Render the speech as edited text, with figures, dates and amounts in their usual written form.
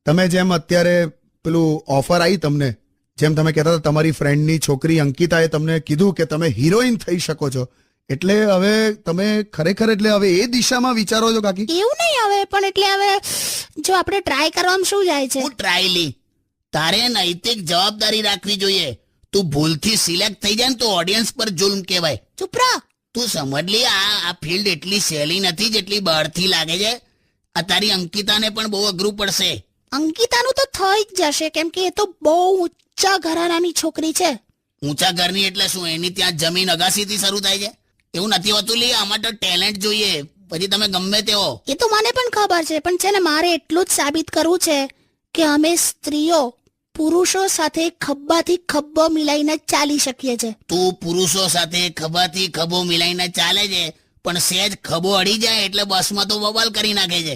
તમે જેમ અત્યારે પેલું ઓફર આવી તમને, જેમ તમે કહેતા હતા તમારી ફ્રેન્ડની છોકરી અંકિતાએ તમને કીધું કે તમે હિરોઈન થઈ શકો છો, એટલે હવે તમે ખરેખર એટલે હવે એ દિશામાં વિચારો છો કાકી? એવું નહીં હવે, પણ એટલે હવે જો આપણે ટ્રાય કરવામાં શું જાય છે? હું ટ્રાય લી, તારે નૈતિક જવાબદારી રાખવી જોઈએ. તું ભૂલથી સિલેક્ટ થઈ જાય ને તો ઓડિયન્સ પર જુલ્મ કહેવાય. ચૂપ રહો. તું સમજ લી, આ ફિલ્ડ એટલી સહેલી નથી જેટલી બહારથી લાગે છે. આ તારી અંકિતાને પણ બહુ અઘરું પડશે. અંકિતાનું તો થઈ જ જશે, કેમ કે એ તો બહુ ઊંચા ઘરાનાની છોકરી છે. ઊંચા ઘરની એટલે શું? એની ત્યાં જમીન અગાસીથી શરૂ થાય છે? એવું નથી હોતું લી, આમાં તો ટેલેન્ટ જોઈએ. પછી તમે ગમે તેવો. એ તો મને પણ ખબર છે, પણ છે ને મારે એટલું જ સાબિત કરવું છે કે અમે સ્ત્રીઓ પુરુષો સાથે ખભાથી ખભો મિલાઈને ચાલી શકીએ છે. તું પુરુષો સાથે ખભાથી ખભો મિલાઈને ચાલે છે, પણ સહેજ ખભો અડી જાય એટલે બસમાં તો બબાલ કરી નાખે છે.